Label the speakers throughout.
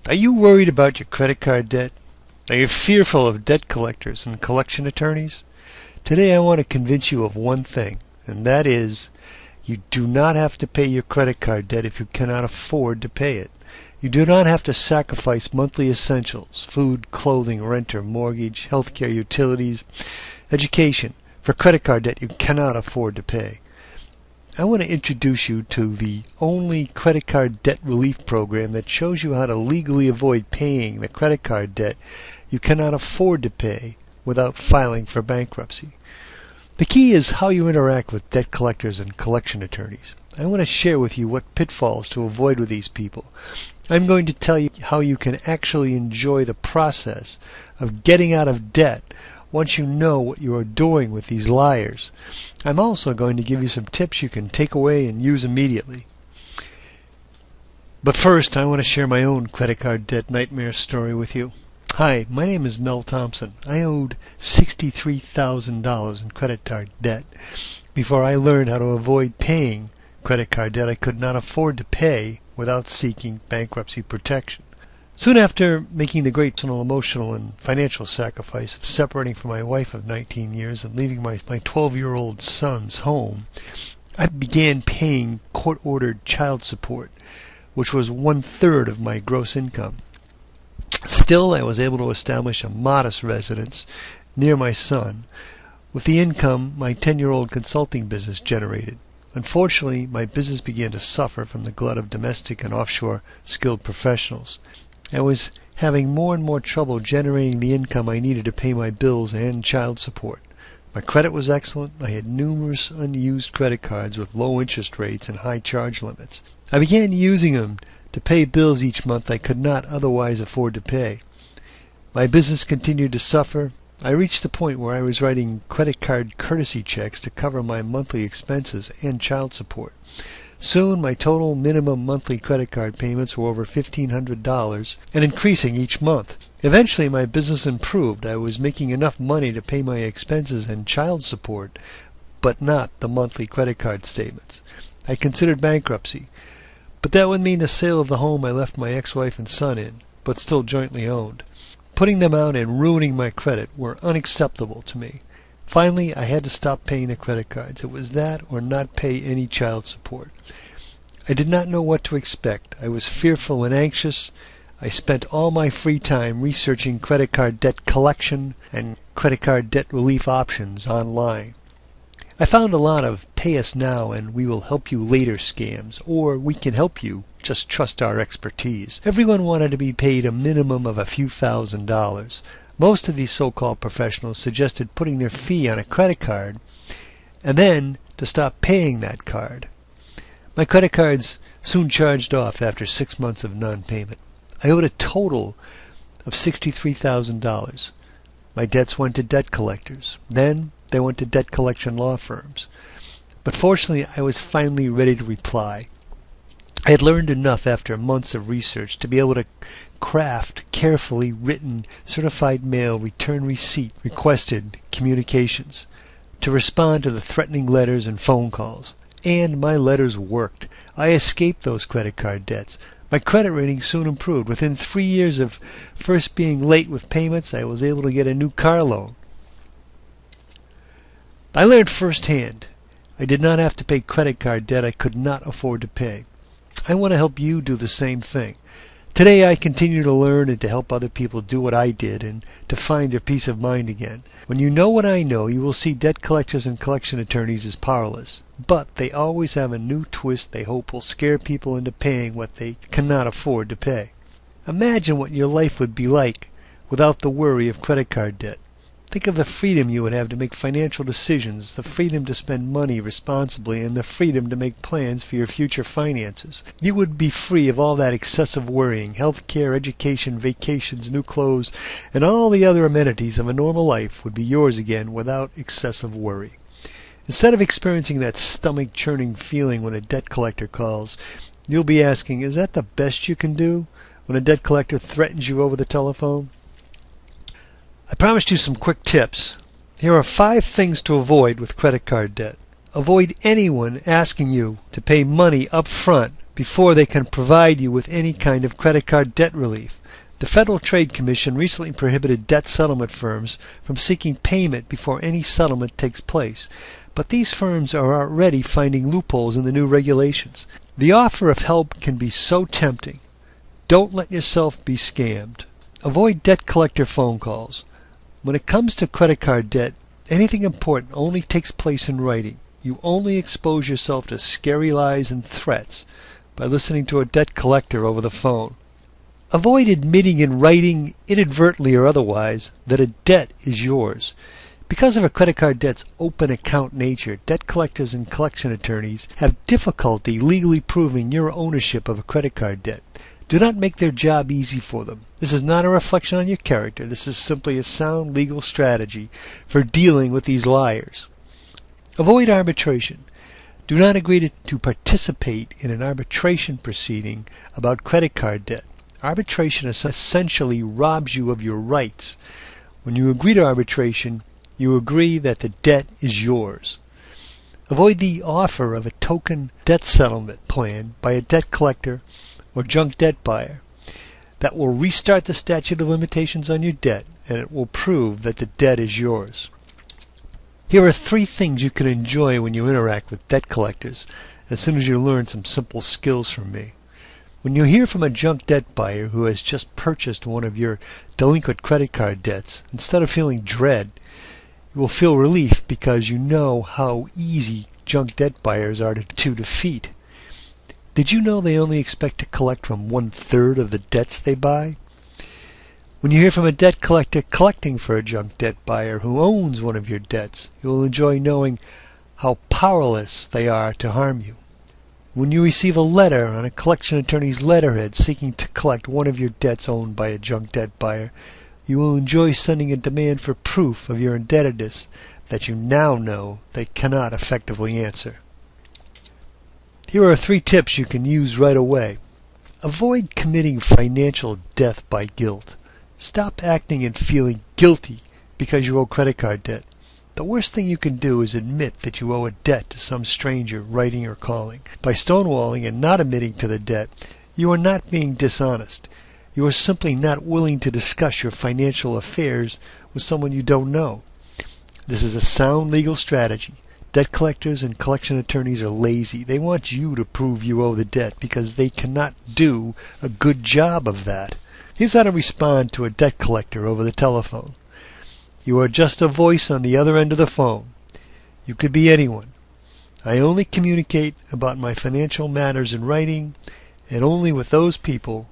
Speaker 1: Are you worried about your credit card debt? Are you fearful of debt collectors and collection attorneys? Today I want to convince you of one thing, and that is you do not have to pay your credit card debt if you cannot afford to pay it. You do not have to sacrifice monthly essentials, food, clothing, rent or mortgage, healthcare, utilities, education, for credit card debt you cannot afford to pay. I want to introduce you to the only credit card debt relief program that shows you how to legally avoid paying the credit card debt you cannot afford to pay without filing for bankruptcy. The key is how you interact with debt collectors and collection attorneys. I want to share with you what pitfalls to avoid with these people. I'm going to tell you how you can actually enjoy the process of getting out of debt once you know what you are doing with these liars. I'm also going to give you some tips you can take away and use immediately. But first, I want to share my own credit card debt nightmare story with you. Hi, my name is Mel Thompson. I owed $63,000 in credit card debt before I learned how to avoid paying credit card debt I could not afford to pay without seeking bankruptcy protection. Soon after making the great personal, emotional, and financial sacrifice of separating from my wife of 19 years and leaving my 12-year-old son's home, I began paying court-ordered child support, which was 1/3 of my gross income. Still, I was able to establish a modest residence near my son with the income my 10-year-old consulting business generated. Unfortunately, my business began to suffer from the glut of domestic and offshore skilled professionals. I was having more and more trouble generating the income I needed to pay my bills and child support. My credit was excellent. I had numerous unused credit cards with low interest rates and high charge limits. I began using them to pay bills each month I could not otherwise afford to pay. My business continued to suffer. I reached the point where I was writing credit card courtesy checks to cover my monthly expenses and child support. Soon my total minimum monthly credit card payments were over $1,500 and increasing each month. Eventually my business improved. I was making enough money to pay my expenses and child support, but not the monthly credit card statements. I considered bankruptcy, but that would mean the sale of the home I left my ex-wife and son in, but still jointly owned. Putting them out and ruining my credit were unacceptable to me. Finally, I had to stop paying the credit cards. It was that or not pay any child support. I did not know what to expect. I was fearful and anxious. I spent all my free time researching credit card debt collection and credit card debt relief options online. I found a lot of pay us now and we will help you later scams, or we can help you, just trust our expertise. Everyone wanted to be paid a minimum of a few $1,000s. Most of these so-called professionals suggested putting their fee on a credit card and then to stop paying that card. My credit cards soon charged off after 6 months of non-payment. I owed a total of $63,000. My debts went to debt collectors. Then they went to debt collection law firms. But fortunately, I was finally ready to reply. I had learned enough after months of research to be able to craft carefully written certified mail return receipt requested communications to respond to the threatening letters and phone calls. And my letters worked. I escaped those credit card debts. My credit rating soon improved. Within 3 years of first being late with payments, I was able to get a new car loan. I learned firsthand I did not have to pay credit card debt I could not afford to pay. I want to help you do the same thing. Today I continue to learn and to help other people do what I did and to find their peace of mind again. When you know what I know, you will see debt collectors and collection attorneys as powerless. But they always have a new twist they hope will scare people into paying what they cannot afford to pay. Imagine what your life would be like without the worry of credit card debt. Think of the freedom you would have to make financial decisions, the freedom to spend money responsibly, and the freedom to make plans for your future finances. You would be free of all that excessive worrying. Health care, education, vacations, new clothes, and all the other amenities of a normal life would be yours again without excessive worry. Instead of experiencing that stomach-churning feeling when a debt collector calls, you'll be asking, is that the best you can do when a debt collector threatens you over the telephone? I promised you some quick tips. Here are 5 things to avoid with credit card debt. Avoid anyone asking you to pay money up front before they can provide you with any kind of credit card debt relief. The Federal Trade Commission recently prohibited debt settlement firms from seeking payment before any settlement takes place, but these firms are already finding loopholes in the new regulations. The offer of help can be so tempting. Don't let yourself be scammed. Avoid debt collector phone calls. When it comes to credit card debt, anything important only takes place in writing. You only expose yourself to scary lies and threats by listening to a debt collector over the phone. Avoid admitting in writing, inadvertently or otherwise, that a debt is yours. Because of a credit card debt's open account nature, debt collectors and collection attorneys have difficulty legally proving your ownership of a credit card debt. Do not make their job easy for them. This is not a reflection on your character. This is simply a sound legal strategy for dealing with these liars. Avoid arbitration. Do not agree to participate in an arbitration proceeding about credit card debt. Arbitration essentially robs you of your rights. When you agree to arbitration, you agree that the debt is yours. Avoid the offer of a token debt settlement plan by a debt collector or junk debt buyer. That will restart the statute of limitations on your debt, and it will prove that the debt is yours. Here are 3 things you can enjoy when you interact with debt collectors as soon as you learn some simple skills from me. When you hear from a junk debt buyer who has just purchased one of your delinquent credit card debts, instead of feeling dread, you will feel relief because you know how easy junk debt buyers are to defeat. Did you know they only expect to collect from 1/3 of the debts they buy? When you hear from a debt collector collecting for a junk debt buyer who owns one of your debts, you will enjoy knowing how powerless they are to harm you. When you receive a letter on a collection attorney's letterhead seeking to collect one of your debts owned by a junk debt buyer, you will enjoy sending a demand for proof of your indebtedness that you now know they cannot effectively answer. Here are 3 tips you can use right away. Avoid committing financial death by guilt. Stop acting and feeling guilty because you owe credit card debt. The worst thing you can do is admit that you owe a debt to some stranger writing or calling. By stonewalling and not admitting to the debt, you are not being dishonest. You are simply not willing to discuss your financial affairs with someone you don't know. This is a sound legal strategy. Debt collectors and collection attorneys are lazy. They want you to prove you owe the debt because they cannot do a good job of that. Here's how to respond to a debt collector over the telephone. You are just a voice on the other end of the phone. You could be anyone. I only communicate about my financial matters in writing and only with those people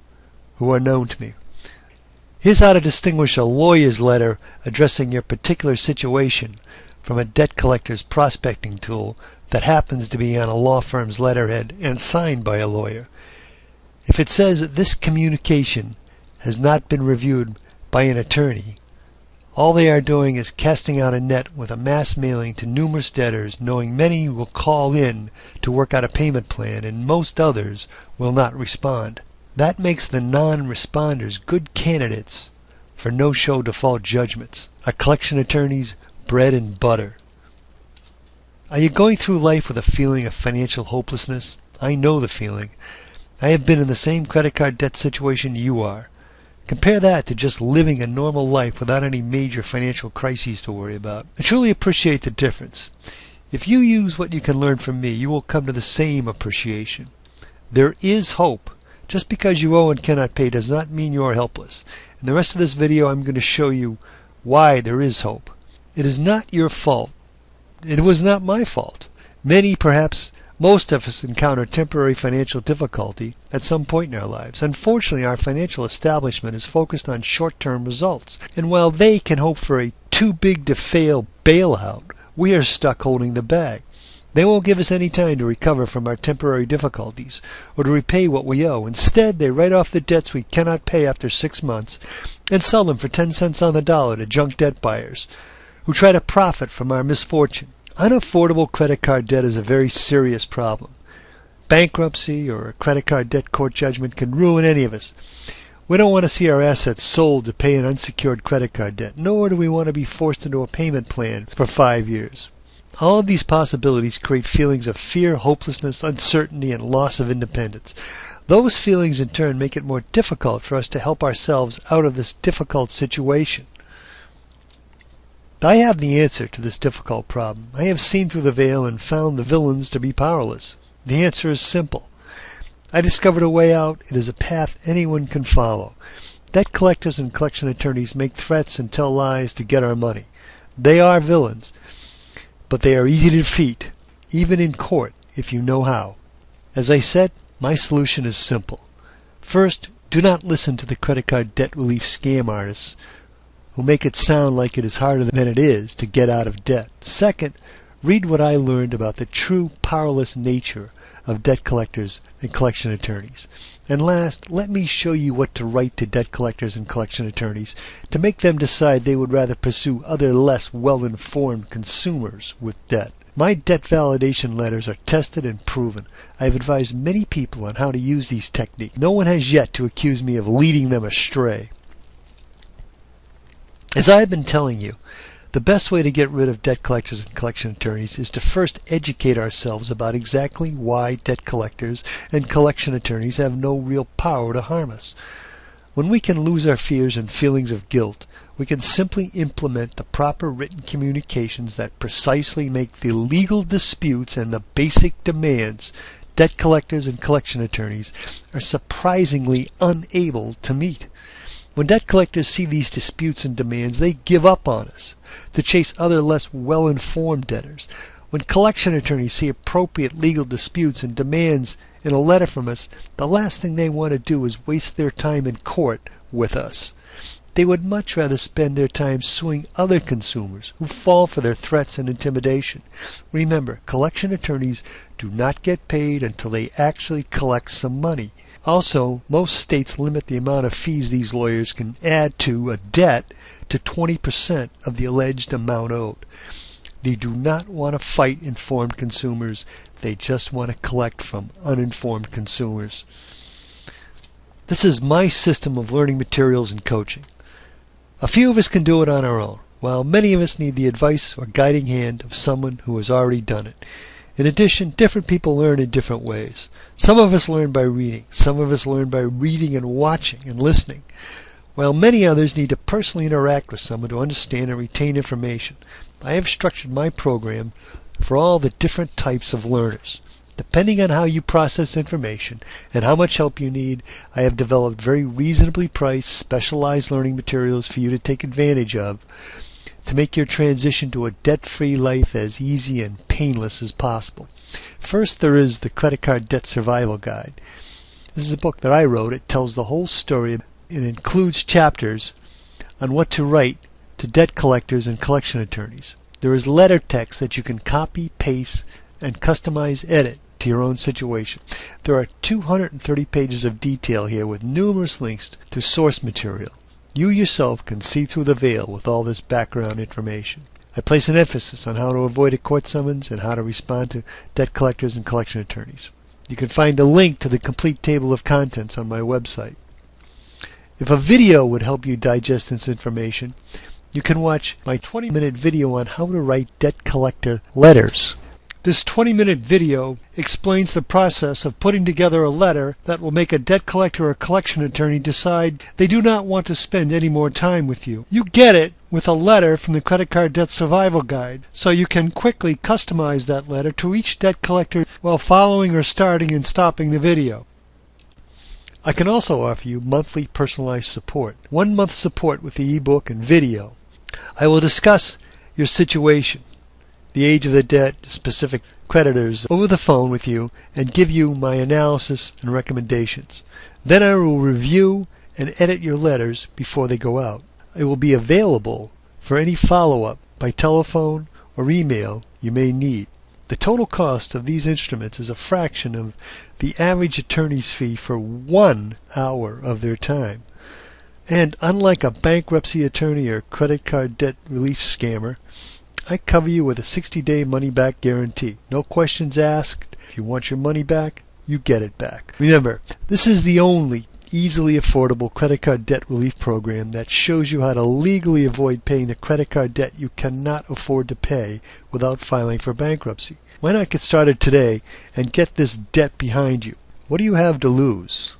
Speaker 1: who are known to me. Here's how to distinguish a lawyer's letter addressing your particular situation from a debt collector's prospecting tool that happens to be on a law firm's letterhead and signed by a lawyer. If it says that this communication has not been reviewed by an attorney, all they are doing is casting out a net with a mass mailing to numerous debtors, knowing many will call in to work out a payment plan and most others will not respond. That makes the non-responders good candidates for no-show default judgments, a collection attorney's bread and butter. Are you going through life with a feeling of financial hopelessness? I know the feeling. I have been in the same credit card debt situation you are. Compare that to just living a normal life without any major financial crises to worry about. I truly appreciate the difference. If you use what you can learn from me, you will come to the same appreciation. There is hope. Just because you owe and cannot pay does not mean you are helpless. In the rest of this video, I'm going to show you why there is hope. It is not your fault. It was not my fault. Many, perhaps most of us, encounter temporary financial difficulty at some point in our lives. Unfortunately, our financial establishment is focused on short-term results. And while they can hope for a too-big-to-fail bailout, we are stuck holding the bag. They won't give us any time to recover from our temporary difficulties or to repay what we owe. Instead, they write off the debts we cannot pay after 6 months and sell them for 10 cents on the dollar to junk debt buyers who try to profit from our misfortune. Unaffordable credit card debt is a very serious problem. Bankruptcy or a credit card debt court judgment can ruin any of us. We don't want to see our assets sold to pay an unsecured credit card debt, nor do we want to be forced into a payment plan for 5 years. All of these possibilities create feelings of fear, hopelessness, uncertainty, and loss of independence. Those feelings in turn make it more difficult for us to help ourselves out of this difficult situation. I have the answer to this difficult problem. I have seen through the veil and found the villains to be powerless. The answer is simple. I discovered a way out. It is a path anyone can follow. Debt collectors and collection attorneys make threats and tell lies to get our money. They are villains, but they are easy to defeat, even in court, if you know how. As I said, my solution is simple. First, do not listen to the credit card debt relief scam artists who make it sound like it is harder than it is to get out of debt. Second, read what I learned about the true powerless nature of debt collectors and collection attorneys. And last, let me show you what to write to debt collectors and collection attorneys to make them decide they would rather pursue other less well-informed consumers with debt. My debt validation letters are tested and proven. I have advised many people on how to use these techniques. No one has yet to accuse me of leading them astray. As I have been telling you, the best way to get rid of debt collectors and collection attorneys is to first educate ourselves about exactly why debt collectors and collection attorneys have no real power to harm us. When we can lose our fears and feelings of guilt, we can simply implement the proper written communications that precisely make the legal disputes and the basic demands debt collectors and collection attorneys are surprisingly unable to meet. When debt collectors see these disputes and demands, they give up on us to chase other less well-informed debtors. When collection attorneys see appropriate legal disputes and demands in a letter from us, the last thing they want to do is waste their time in court with us. They would much rather spend their time suing other consumers who fall for their threats and intimidation. Remember, collection attorneys do not get paid until they actually collect some money. Also, most states limit the amount of fees these lawyers can add to a debt to 20% of the alleged amount owed. They do not want to fight informed consumers. They just want to collect from uninformed consumers. This is my system of learning materials and coaching. A few of us can do it on our own, while many of us need the advice or guiding hand of someone who has already done it. In addition, different people learn in different ways. Some of us learn by reading. Some of us learn by reading and watching and listening, while many others need to personally interact with someone to understand and retain information. I have structured my program for all the different types of learners. Depending on how you process information and how much help you need, I have developed very reasonably priced, specialized learning materials for you to take advantage of to make your transition to a debt-free life as easy and painless as possible. First, there is the Credit Card Debt Survival Guide. This is a book that I wrote. It tells the whole story. It includes chapters on what to write to debt collectors and collection attorneys. There is letter text that you can copy, paste, and customize edit to your own situation. There are 230 pages of detail here with numerous links to source material. You yourself can see through the veil with all this background information. I place an emphasis on how to avoid a court summons and how to respond to debt collectors and collection attorneys. You can find a link to the complete table of contents on my website. If a video would help you digest this information, you can watch my 20-minute video on how to write debt collector letters. This 20-minute video explains the process of putting together a letter that will make a debt collector or collection attorney decide they do not want to spend any more time with you. You get it with a letter from the Credit Card Debt Survival Guide, so you can quickly customize that letter to each debt collector while following or starting and stopping the video. I can also offer you monthly personalized support, 1 month support with the ebook and video. I will discuss your situation, the age of the debt, specific creditors over the phone with you and give you my analysis and recommendations. Then I will review and edit your letters before they go out. It will be available for any follow-up by telephone or email you may need. The total cost of these instruments is a fraction of the average attorney's fee for 1 hour of their time. And unlike a bankruptcy attorney or credit card debt relief scammer, I cover you with a 60-day money-back guarantee. No questions asked. If you want your money back, you get it back. Remember, this is the only easily affordable credit card debt relief program that shows you how to legally avoid paying the credit card debt you cannot afford to pay without filing for bankruptcy. Why not get started today and get this debt behind you? What do you have to lose?